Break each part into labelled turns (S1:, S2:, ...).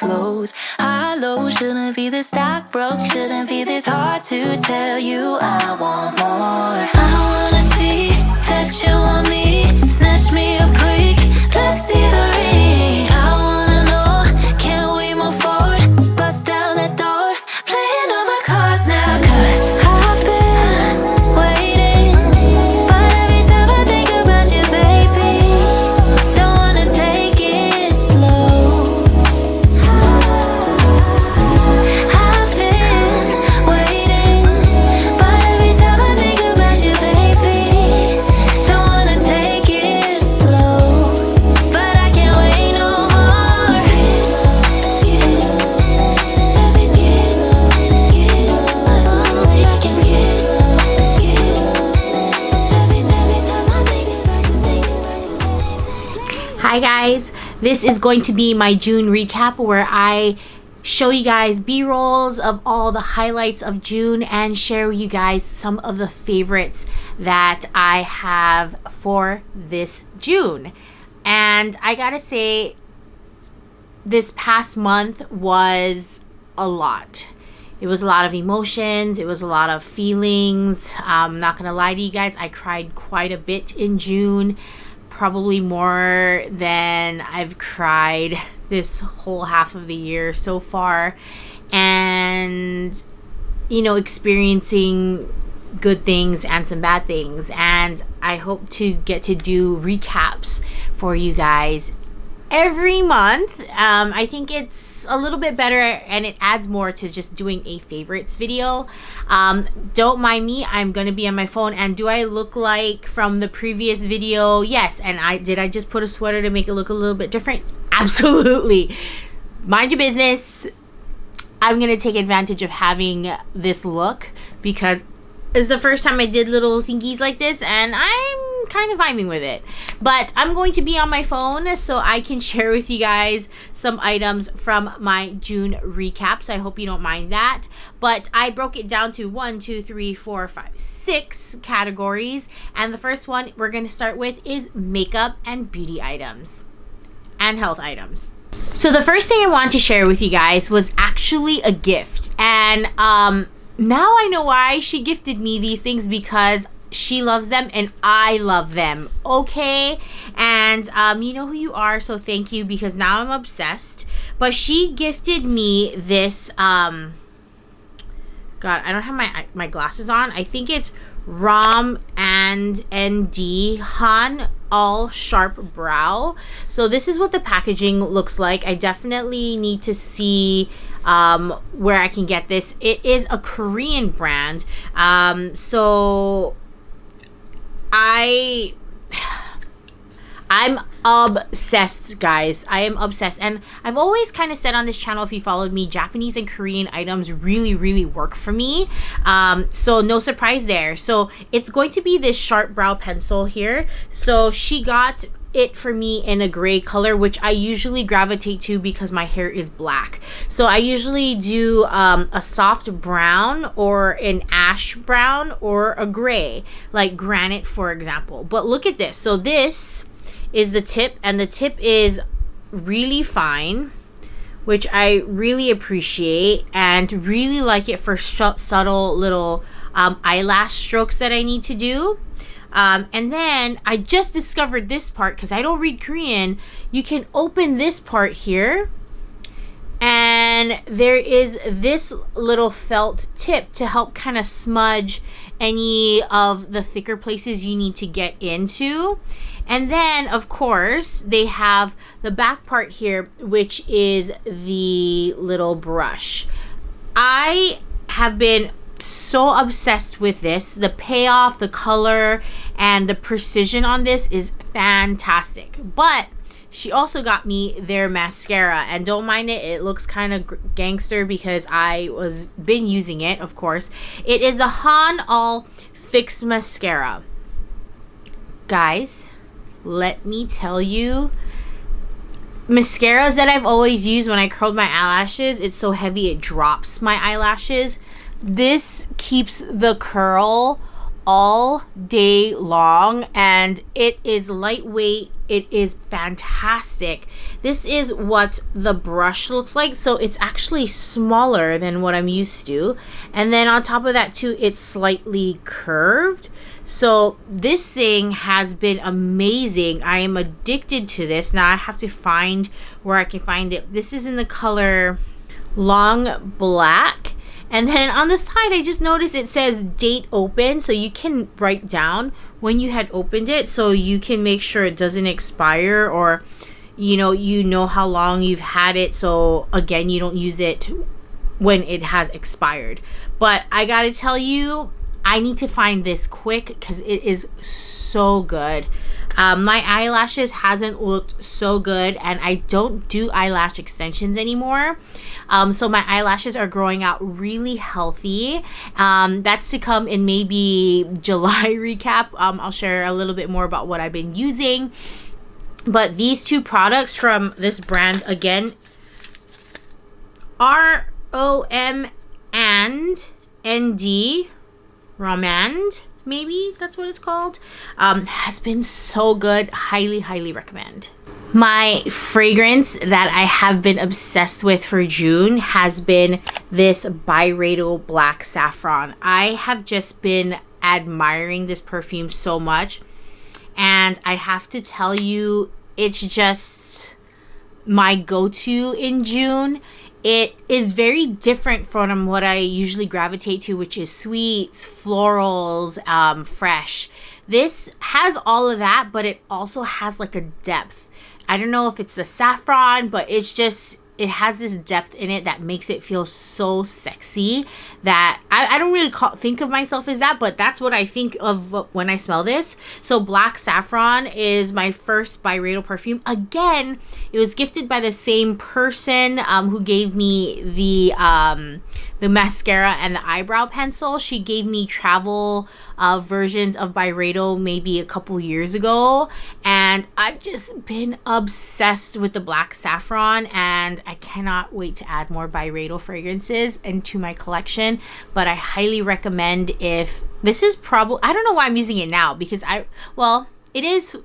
S1: close. Hollow, shouldn't be this dark, broke, shouldn't be this hard to tell you I want more. I wanna see that you want me, snatch me up quick, let's see the ring. I wanna know, can we move forward, bust down that door, playing all my cards now, cause I've been waiting, but every time I think about you, baby, don't wanna take it slow. I've been waiting, but every time I think about you, baby, don't wanna take it slow, but I can't wait no more.
S2: Hi guys, this is going to be my June recap where I show you guys B-rolls of all the highlights of June and share with you guys some of the favorites that I have for this June. And I gotta say, this past month was a lot. It was a lot of emotions. It was a lot of feelings. I'm not gonna lie to you guys, I cried quite a bit in June. Probably more than I've cried this whole half of the year so far. And, you know, experiencing good things and some bad things. And I hope to get to do recaps for you guys every month. I think it's a little bit better and it adds more to just doing a favorites video. Don't mind me, I'm gonna be on my phone. And do I look like from the previous video? Yes. And I just put a sweater to make it look a little bit different? Absolutely. Mind your business. I'm gonna take advantage of having this look because it's the first time I did little thingies like this and I'm kind of vibing with it. But I'm going to be on my phone so I can share with you guys some items from my June recaps. I hope you don't mind that. But I broke it down to 6 categories. And the first one we're going to start with is makeup and beauty items and health items. So the first thing I want to share with you guys was actually a gift. And now I know why she gifted me these things, because she loves them and I love them. Okay. And you know who you are, so thank you, because now I'm obsessed. But she gifted me this God, I don't have my glasses on. I think it's Rom&d Sharp Brow. So this is what the packaging looks like. I definitely need to see where I can get this. It is a Korean brand. So I'm obsessed, guys. I am obsessed. And I've always kind of said on this channel, if you followed me, Japanese and Korean items really work for me. So no surprise there. So it's going to be this sharp brow pencil here. So she got it for me in a gray color, which I usually gravitate to because my hair is black. So I usually do a soft brown or an ash brown or a gray, like granite, for example. But look at this. So this is the tip, and the tip is really fine, which I really appreciate and really like it for subtle little eyelash strokes that I need to do. And then I just discovered this part because I don't read Korean. You can open this part here and there is this little felt tip to help kind of smudge any of the thicker places you need to get into. And then of course they have the back part here, which is the little brush. I have been so obsessed with this. The payoff, the color, and the precision on this is fantastic. But she also got me their mascara, and don't mind it, it looks kind of gangster because I was been using it, of course. It is a 𝓭𝓲𝓷𝓽𝓪 Fix Mascara. Guys, let me tell you, mascaras that I've always used when I curled my eyelashes, it's so heavy it drops my eyelashes. This keeps the curl all day long, and it is lightweight. It is fantastic. This is what the brush looks like. So it's actually smaller than what I'm used to, and then on top of that too, it's slightly curved. So this thing has been amazing. I am addicted to this. Now I have to find where I can find it. This is in the color Long Black. And then on the side, I just noticed it says date open. So you can write down when you had opened it, so you can make sure it doesn't expire, or you know how long you've had it. So again, you don't use it when it has expired. But I gotta tell you, I need to find this quick because it is so good. My eyelashes hasn't looked so good, and I don't do eyelash extensions anymore. So my eyelashes are growing out really healthy. That's to come in maybe July recap. I'll share a little bit more about what I've been using. But these two products from this brand, again, Rom&nd, Rom&nd, maybe that's what it's called, has been so good. Highly recommend. My fragrance that I have been obsessed with for June has been this Byredo Black Saffron. I have just been admiring this perfume so much, and I have to tell you, it's just my go-to in June. It is very different from what I usually gravitate to, which is sweets, florals, fresh. This has all of that, but it also has like a depth. I don't know if it's the saffron, but it's just, it has this depth in it that makes it feel so sexy that I don't really think of myself as that, but that's what I think of when I smell this. So Black Saffron is my first Byredo perfume. Again, it was gifted by the same person who gave me the mascara and the eyebrow pencil. She gave me travel versions of Byredo maybe a couple years ago, and I've just been obsessed with the Black Saffron, and I cannot wait to add more Byredo fragrances into my collection. But I highly recommend, if this is probably, I don't know why I'm using it now, because it is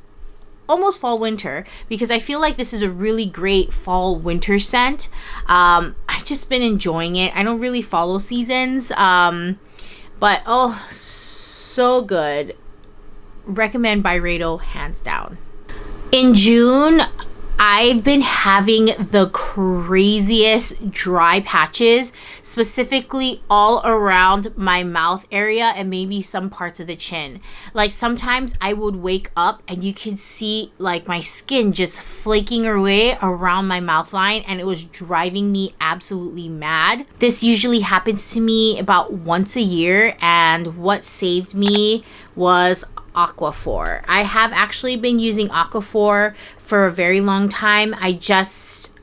S2: almost fall winter, because I feel like this is a really great fall winter scent. I've just been enjoying it. I don't really follow seasons, but oh, so good. Recommend Byredo hands down. In June, I've been having the craziest dry patches, specifically all around my mouth area and maybe some parts of the chin. Like sometimes I would wake up and you could see like my skin just flaking away around my mouth line, and it was driving me absolutely mad. This usually happens to me about once a year, and what saved me was Aquaphor. I have actually been using Aquaphor for a very long time. I just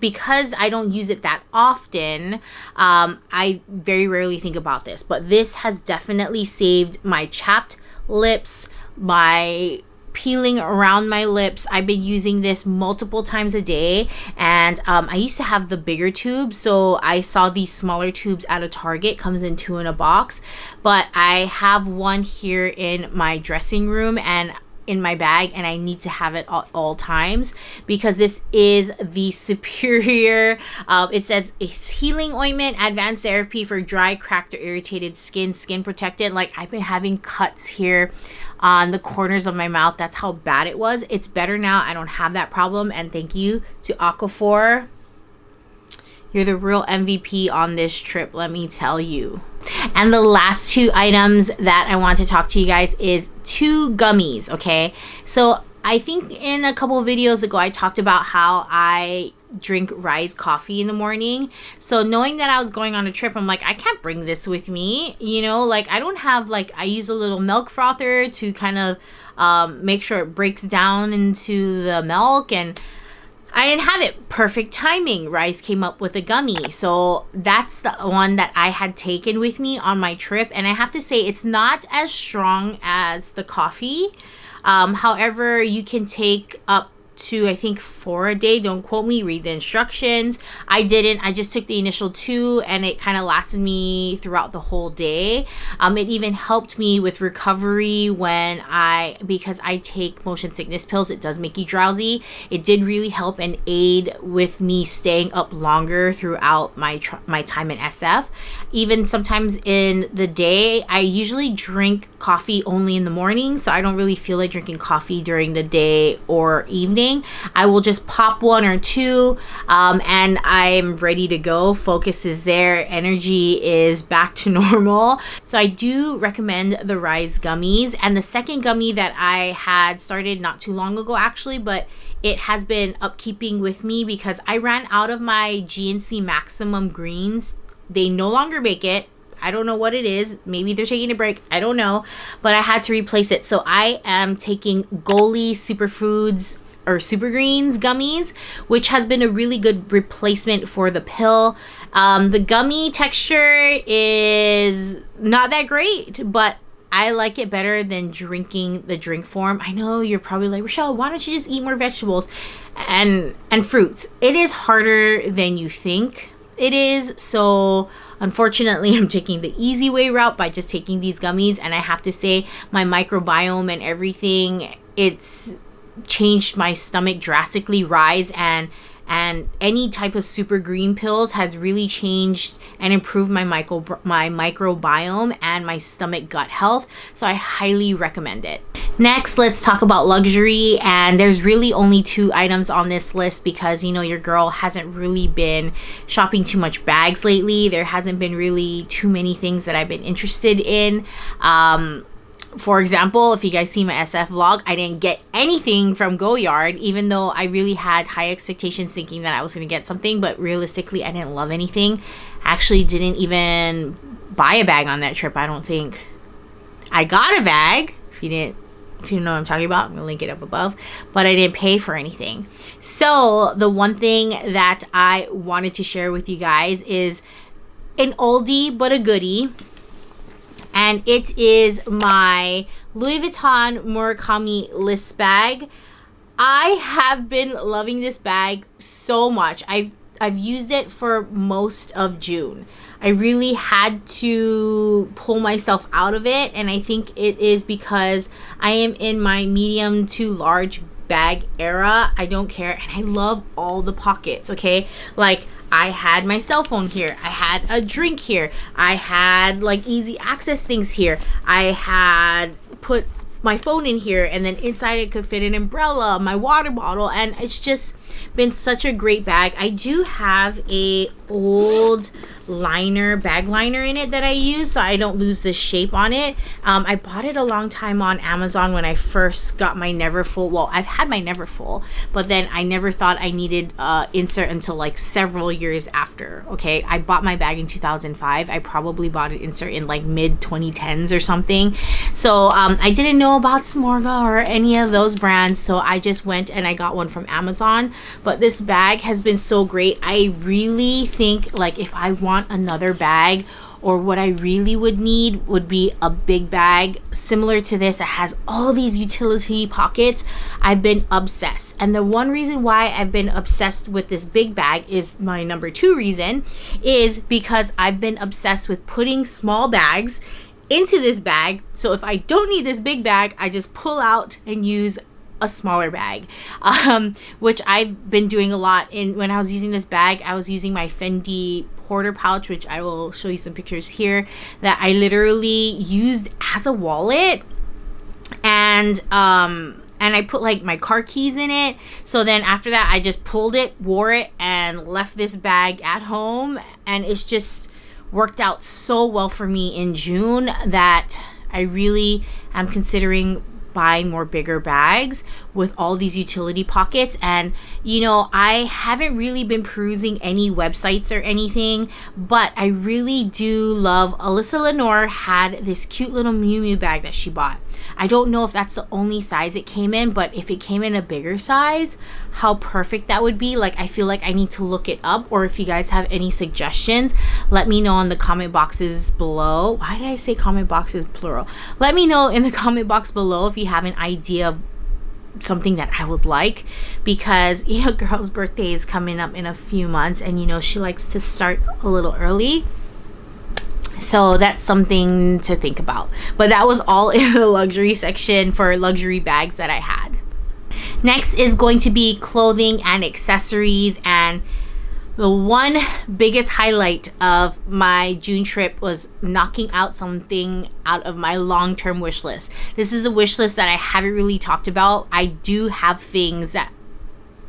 S2: because I don't use it that often, I very rarely think about this, but this has definitely saved my chapped lips, my peeling around my lips. I've been using this multiple times a day, and I used to have the bigger tubes, so I saw these smaller tubes at a Target. Comes in 2 in a box, but I have one here in my dressing room and in my bag, and I need to have it at all times because this is the superior, it says it's healing ointment, advanced therapy for dry, cracked, or irritated skin protectant. Like, I've been having cuts here on the corners of my mouth. That's how bad it was. It's better now. I don't have that problem, and thank you to Aquaphor. You're the real MVP on this trip, let me tell you. And the last 2 items that I want to talk to you guys is 2 gummies, okay? So I think in a couple of videos ago, I talked about how I drink Rise coffee in the morning. So knowing that I was going on a trip, I'm like, I can't bring this with me, you know? Like, I don't have, like, I use a little milk frother to kind of make sure it breaks down into the milk, and I didn't have it. Perfect timing. Rise came up with a gummy. So that's the one that I had taken with me on my trip. And I have to say, it's not as strong as the coffee. However, you can take up to, I think, 4 a day. Don't quote me, read the instructions. I didn't. I just took the initial 2 and it kind of lasted me throughout the whole day. It even helped me with recovery because I take motion sickness pills. It does make you drowsy. It did really help and aid with me staying up longer throughout my time in SF. Even sometimes in the day, I usually drink coffee only in the morning, so I don't really feel like drinking coffee during the day or evening. I will just pop 1 or 2 and I'm ready to go. Focus is there, energy is back to normal. So I do recommend the Rise gummies. And the second gummy that I had started not too long ago actually, but it has been upkeeping with me because I ran out of my GNC Maximum Greens. They no longer make it. I don't know what it is. Maybe they're taking a break. I don't know. But I had to replace it. So I am taking Goli Superfoods or Super Greens gummies, which has been a really good replacement for the pill. The gummy texture is not that great, but I like it better than drinking the drink form. I know you're probably like, Richelle, why don't you just eat more vegetables and fruits? It is harder than you think it is. So unfortunately, I'm taking the easy way route by just taking these gummies. And I have to say, my microbiome and everything, it's changed my stomach drastically. Rise and any type of super green pills has really changed and improved my microbiome and my stomach gut health. So I highly recommend it. Next, let's talk about luxury. And there's really only 2 items on this list because, you know, your girl hasn't really been shopping too much bags lately. There hasn't been really too many things that I've been interested in. For example, if you guys see my SF vlog, I didn't get anything from Goyard, even though I really had high expectations thinking that I was going to get something, but realistically, I didn't love anything. Actually didn't even buy a bag on that trip, I don't think. I got a bag, if you know what I'm talking about, I'm going to link it up above, but I didn't pay for anything. So the one thing that I wanted to share with you guys is an oldie but a goodie. And it is my Louis Vuitton Murakami list bag. I have been loving this bag so much. I've used it for most of June. I really had to pull myself out of it, and I think it is because I am in my medium to large bag era. I don't care, and I love all the pockets, okay? Like, I had my cell phone here, I had a drink here, I had like easy access things here, I had put my phone in here, and then inside it could fit an umbrella, my water bottle, and it's just been such a great bag. I do have a old bag liner in it that I use so I don't lose the shape on it. I bought it a long time on Amazon when I first got my Neverfull. Well, I've had my Neverfull, but then I never thought I needed insert until like several years after. Okay, I bought my bag in 2005. I probably bought an insert in like mid 2010s or something. So I didn't know about 𝓭𝓲𝓷𝓽𝓪 or any of those brands, so I just went and I got one from Amazon. But this bag has been so great. I really think, like, if I want another bag, or what I really would need would be a big bag similar to this that has all these utility pockets. I've been obsessed, and the one reason why I've been obsessed with this big bag is my number 2 reason is because I've been obsessed with putting small bags into this bag. So if I don't need this big bag, I just pull out and use a smaller bag, which I've been doing a lot. When I was using this bag, I was using my Fendi Porter pouch, which I will show you some pictures here, that I literally used as a wallet, and I put like my car keys in it. So then after that, I just pulled it, wore it, and left this bag at home, and it's just worked out so well for me in June that I really am considering buying more bigger bags with all these utility pockets. And you know, I haven't really been perusing any websites or anything, but I really do love Alyssa Lenore had this cute little Miu Miu bag that she bought. I don't know if that's the only size it came in, but if it came in a bigger size, how perfect that would be. Like, I feel like I need to look it up, or if you guys have any suggestions, let me know in the comment boxes below. Why did I say comment boxes plural? Let me know in the comment box below if you have an idea of something that I would like, because your girl's birthday is coming up in a few months, and you know she likes to start a little early. So that's something to think about. But that was all in the luxury section for luxury bags that I had. Next is going to be clothing and accessories, and the one biggest highlight of my June trip was knocking out something out of my long-term wish list. This is a wish list that I haven't really talked about. I do have things that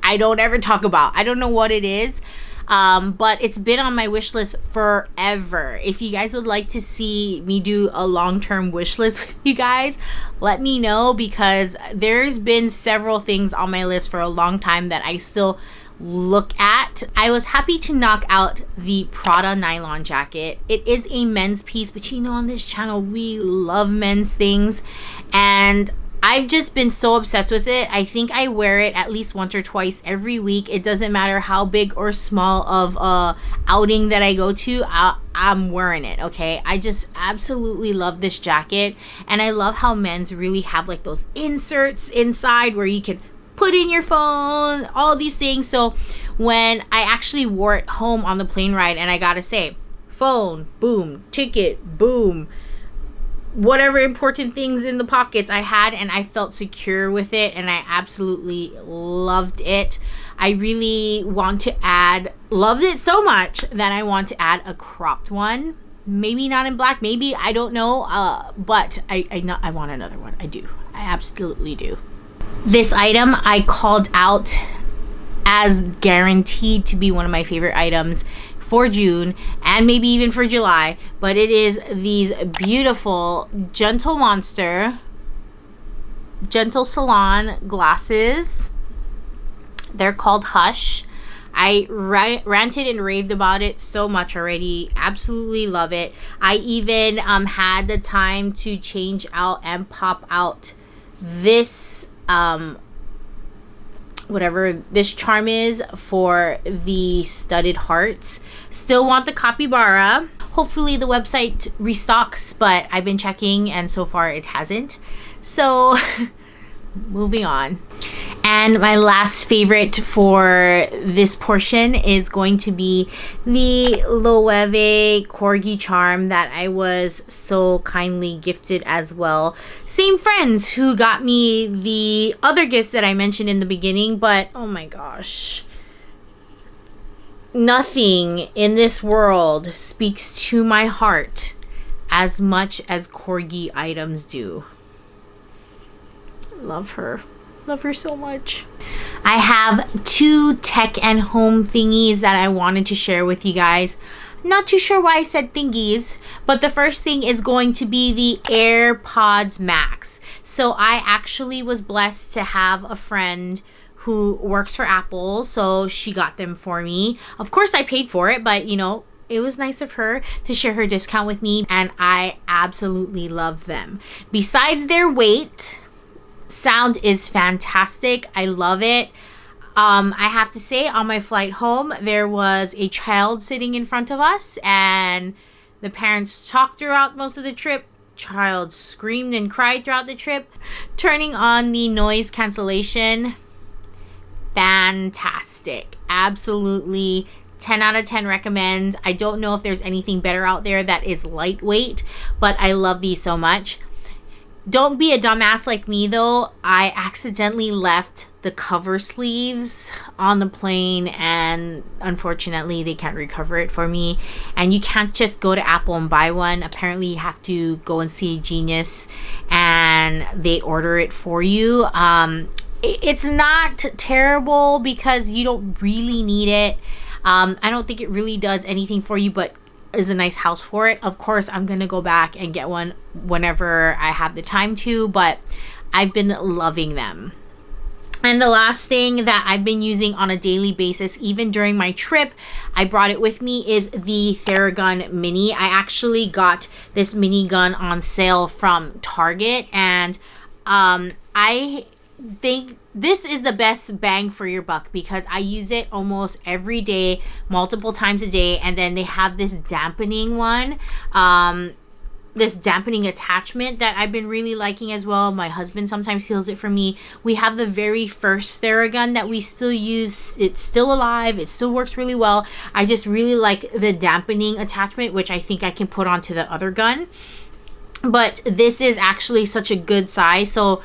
S2: I don't ever talk about. I don't know what it is. But it's been on my wish list forever. If you guys would like to see me do a long-term wish list with you guys, let me know, because there's been several things on my list for a long time that I still look at. I was happy to knock out the Prada nylon jacket. It is a men's piece, but you know, on this channel we love men's things, and I've just been so obsessed with it. I think I wear it at least once or twice every week. It doesn't matter how big or small of a outing that I go to, I'm wearing it, okay? I just absolutely love this jacket, and I love how men's really have like those inserts inside where you can put in your phone, all these things. So when I actually wore it home on the plane ride, and I gotta say, phone, boom, ticket, boom, whatever important things in the pockets I had, and I felt secure with it, and I absolutely loved it. I really want to loved it so much that I want to add a cropped one. Maybe not in black, maybe, I don't know, but I want another one. I do. I absolutely do. This item I called out as guaranteed to be one of my favorite items for June, and maybe even for July, but it is these beautiful Gentle Monster Gentle Salon glasses. They're called Hush. I ranted and raved about it so much already. Absolutely love it. I even had the time to change out and pop out this whatever this charm is for the studded hearts. Still want the capybara. Hopefully the website restocks, but I've been checking and so far it hasn't. So moving on. And my last favorite for this portion is going to be the Loewe corgi charm that I was so kindly gifted as well. Same friends who got me the other gifts that I mentioned in the beginning, but oh my gosh, nothing in this world speaks to my heart as much as corgi items do. Love her. Love her so much. I have 2 tech and home thingies that I wanted to share with you guys. Not too sure why I said thingies, but the first thing is going to be the AirPods Max. So I actually was blessed to have a friend who works for Apple, so she got them for me. Of course I paid for it, but you know, it was nice of her to share her discount with me, and I absolutely love them. Besides their weight, sound is fantastic. I love it. I have to say, on my flight home, there was a child sitting in front of us, and the parents talked throughout most of the trip. Child screamed and cried throughout the trip. Turning on the noise cancellation, fantastic. Absolutely 10 out of 10 recommend. I don't know if there's anything better out there that is lightweight, but I love these so much. Don't be a dumbass like me though. I accidentally left the cover sleeves on the plane, and unfortunately they can't recover it for me. And you can't just go to Apple and buy one. Apparently you have to go and see a genius and they order it for you. It's not terrible because you don't really need it. I don't think it really does anything for you, but is a nice house for it. Of course, I'm gonna go back and get one whenever I have the time to, but I've been loving them. And the last thing that I've been using on a daily basis, even during my trip, I brought it with me, is the Theragun Mini. I actually got this mini gun on sale from Target, and I think this is the best bang for your buck because I use it almost every day, multiple times a day. And then they have this dampening one. this dampening attachment that I've been really liking as well. My husband sometimes heals it for me. We have the very first 𝓭𝓸𝓷𝓬𝓪 that we still use. It's still alive. It still works really well. I just really like the dampening attachment, which I think I can put onto the other gun. But this is actually such a good size. So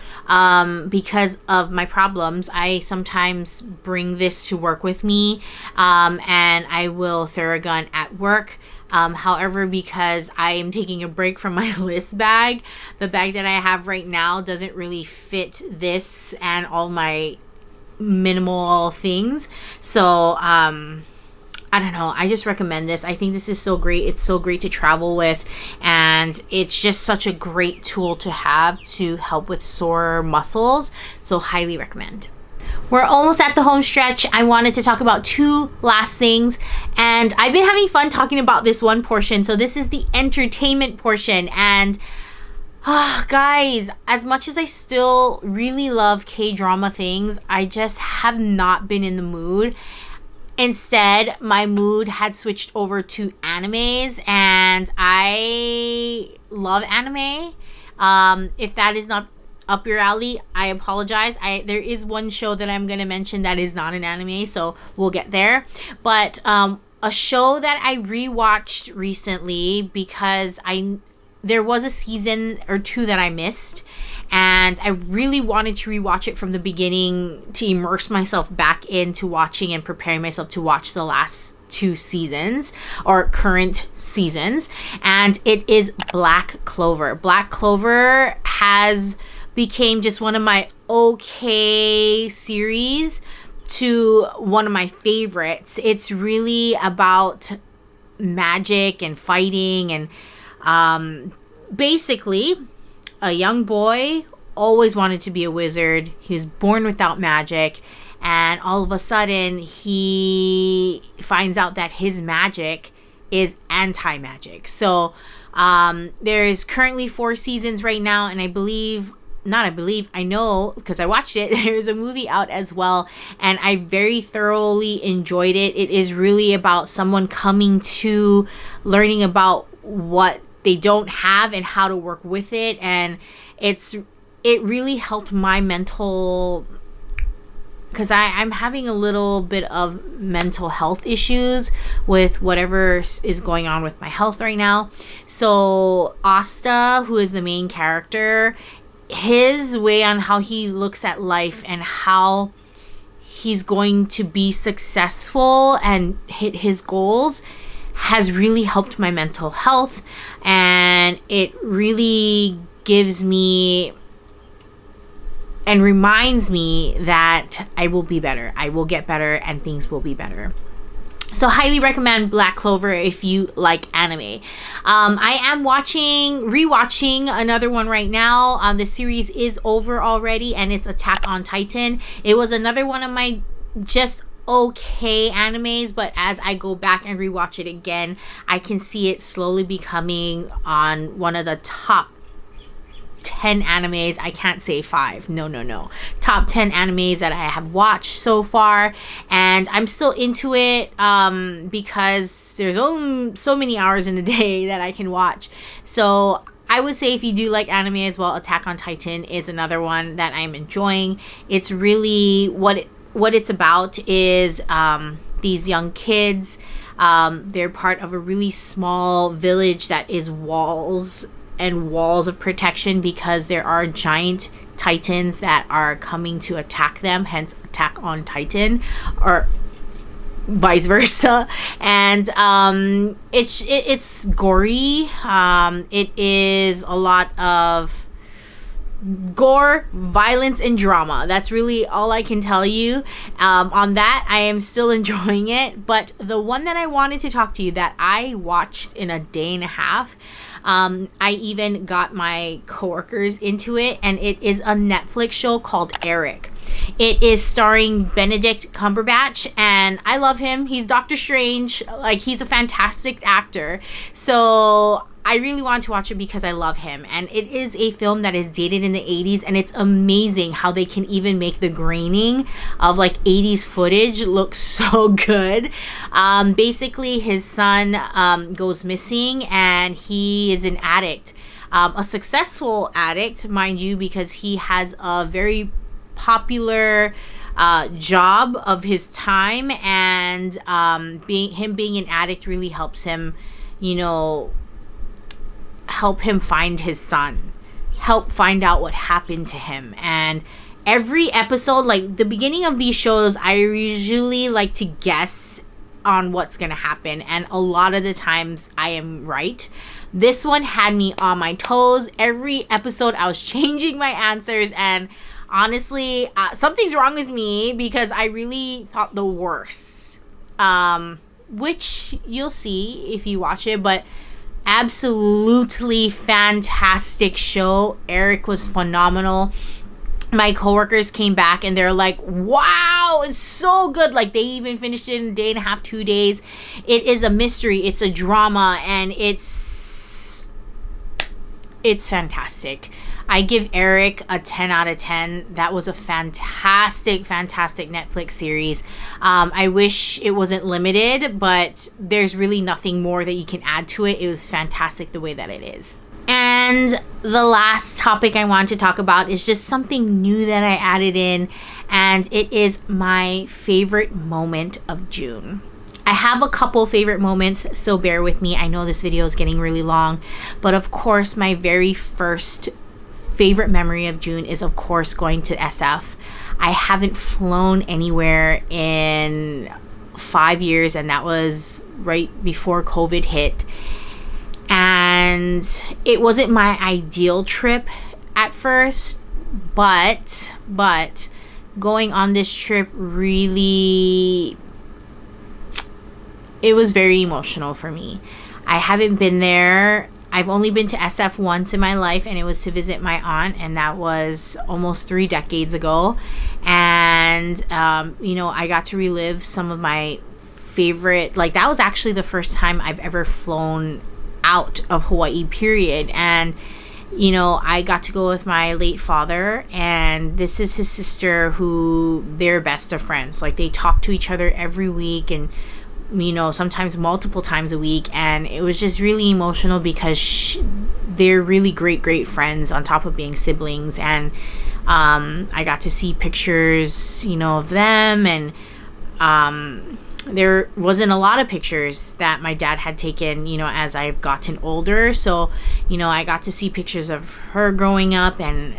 S2: because of my problems, I sometimes bring this to work with me, and I will 𝓭𝓸𝓷𝓽𝓪 at work. However, because I am taking a break from my Ellest bag, the bag that I have right now doesn't really fit this and all my minimal things. So I don't know. I just recommend this. I think this is so great. It's so great to travel with, and it's just such a great tool to have to help with sore muscles. So highly recommend. We're almost at the home stretch. I wanted to talk about two last things, and I've been having fun talking about this one portion. So this is the entertainment portion, and guys, as much as I still really love K-drama things, I just have not been in the mood. Instead, my mood had switched over to animes, and I love anime. If that is not up your alley, I apologize. There is one show that I'm going to mention that is not an anime, so we'll get there. But a show that I rewatched recently because there was a season or two that I missed, and I really wanted to rewatch it from the beginning to immerse myself back into watching and preparing myself to watch the last two seasons or current seasons, and it is Black Clover. Black Clover has became just one of my okay series to one of my favorites. It's really about magic and fighting, and basically a young boy always wanted to be a wizard. He was born without magic, and all of a sudden he finds out that his magic is anti-magic. So there's currently 4 seasons right now, and I know because I watched it, there's a movie out as well, and I very thoroughly enjoyed it. It is really about someone coming to learning about what they don't have and how to work with it, and it really helped my mental, because I'm having a little bit of mental health issues with whatever is going on with my health right now. So Asta, who is the main character, his way on how he looks at life and how he's going to be successful and hit his goals has really helped my mental health, and it really gives me and reminds me that I will be better. I will get better, and things will be better. So highly recommend Black Clover if you like anime. I am rewatching another one right now. The series is over already, and it's Attack on Titan. It was another one of my just okay animes, but as I go back and rewatch it again, I can see it slowly becoming on one of the top 10 animes. I can't say 5. No. Top 10 animes that I have watched so far, and I'm still into it because there's only so many hours in a day that I can watch. So I would say if you do like anime as well, Attack on Titan is another one that I'm enjoying. It's really what it's about is these young kids. They're part of a really small village that is walls and walls of protection because there are giant titans that are coming to attack them, hence Attack on Titan, or vice versa. And it's gory. It is a lot of gore, violence, and drama. That's really all I can tell you. On that, I am still enjoying it. But the one that I wanted to talk to you that I watched in a day and a half, I even got my coworkers into it, and it is a Netflix show called Eric. It is starring Benedict Cumberbatch, and I love him. He's Doctor Strange. Like, he's a fantastic actor. So I really want to watch it because I love him. And it is a film that is dated in the 80s, and it's amazing how they can even make the graining of like 80s footage look so good. Basically, his son goes missing, and he is an addict. A successful addict, mind you, because he has a very popular job of his time, and being an addict really helps him, help him find his son, help find out what happened to him. And every episode, like the beginning of these shows, I usually like to guess on what's gonna happen, and a lot of the times I am right. This one had me on my toes. Every episode I was changing my answers, and honestly, something's wrong with me because I really thought the worst, which you'll see if you watch it. But absolutely fantastic show. Eric was phenomenal. My coworkers came back and they're like, wow, it's so good. Like, they even finished it in a day and a half, 2 days. It is a mystery, it's a drama, and it's fantastic. I give Eric a 10 out of 10. That was a fantastic Netflix series. I wish it wasn't limited, but there's really nothing more that you can add to it. It was fantastic the way that it is. And the last topic I want to talk about is just something new that I added in, and it is my favorite moment of June. I have a couple favorite moments, so bear with me. I know this video is getting really long, but of course, my very first favorite memory of June is, of course, going to SF. I haven't flown anywhere in 5 years, and that was right before COVID hit. And it wasn't my ideal trip at first, but going on this trip really, it was very emotional for me. I haven't been there. I've only been to SF once in my life, and it was to visit my aunt, and that was almost 3 decades ago. And I got to relive some of my favorite, like, that was actually the first time I've ever flown out of Hawaii, period. And I got to go with my late father, and this is his sister, who they're best of friends. Like, they talk to each other every week, and sometimes multiple times a week. And it was just really emotional because they're really great friends on top of being siblings. And I got to see pictures of them, and there wasn't a lot of pictures that my dad had taken as I've gotten older. So I got to see pictures of her growing up, and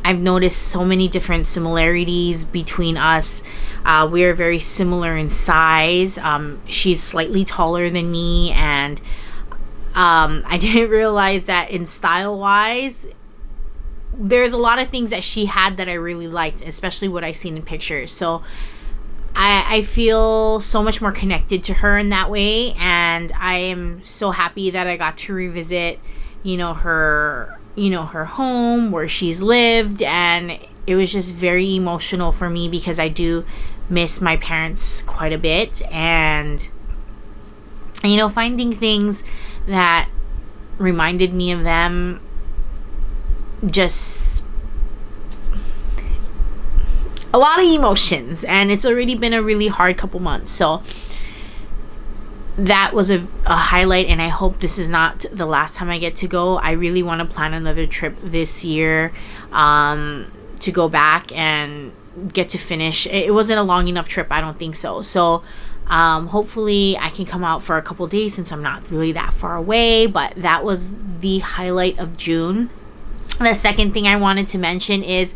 S2: I've noticed so many different similarities between us. We are very similar in size. She's slightly taller than me, and I didn't realize that in style wise, there's a lot of things that she had that I really liked, especially what I seen in pictures. So I feel so much more connected to her in that way, and I am so happy that I got to revisit her home where she's lived. And it was just very emotional for me because I do miss my parents quite a bit. And finding things that reminded me of them, just a lot of emotions. And it's already been a really hard couple months, so that was a highlight. And I hope this is not the last time I get to go. I really want to plan another trip this year, to go back and get to finish. It wasn't a long enough trip, I don't think so. So hopefully I can come out for a couple days, since I'm not really that far away. But that was the highlight of June. The second thing I wanted to mention is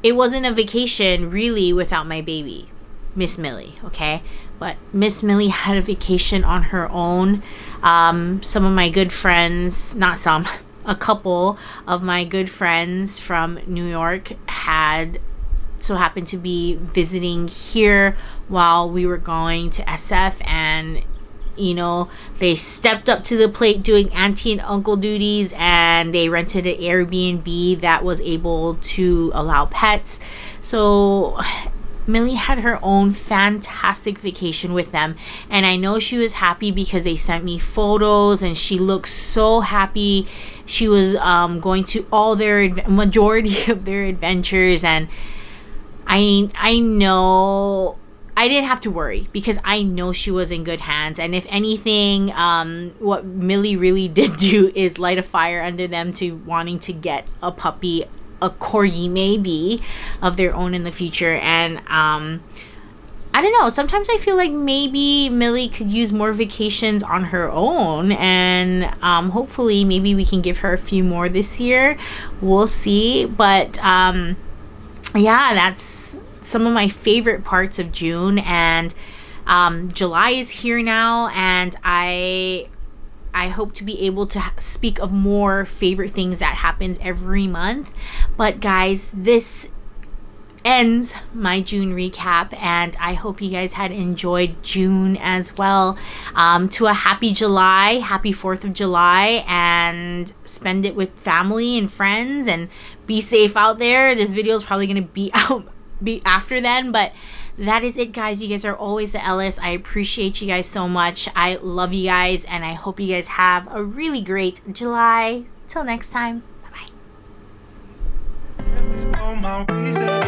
S2: it wasn't a vacation really without my baby, Miss Millie, okay? But Miss Millie had a vacation on her own. Some of my good friends, a couple of my good friends from New York had so happened to be visiting here while we were going to SF, and you know, they stepped up to the plate doing auntie and uncle duties, and they rented an Airbnb that was able to allow pets. So Millie had her own fantastic vacation with them, and I know she was happy because they sent me photos and she looked so happy. She was going to all their majority of their adventures, and I know I didn't have to worry because I know she was in good hands. And if anything, what Millie really did do is light a fire under them to wanting to get a puppy, a corgi maybe, of their own in the future. And I don't know, sometimes I feel like maybe Millie could use more vacations on her own, and hopefully maybe we can give her a few more this year. We'll see. But yeah, that's some of my favorite parts of June. And July is here now, and I hope to be able to speak of more favorite things that happens every month. But guys, this ends my June recap, and I hope you guys had enjoyed June as well. To a happy July, happy 4th of July, and spend it with family and friends, and be safe out there. This video is probably going to be out after then, but that is it, guys. You guys are always the 𝓿est. I appreciate you guys so much. I love you guys, and I hope you guys have a really great July. Till next time, bye bye.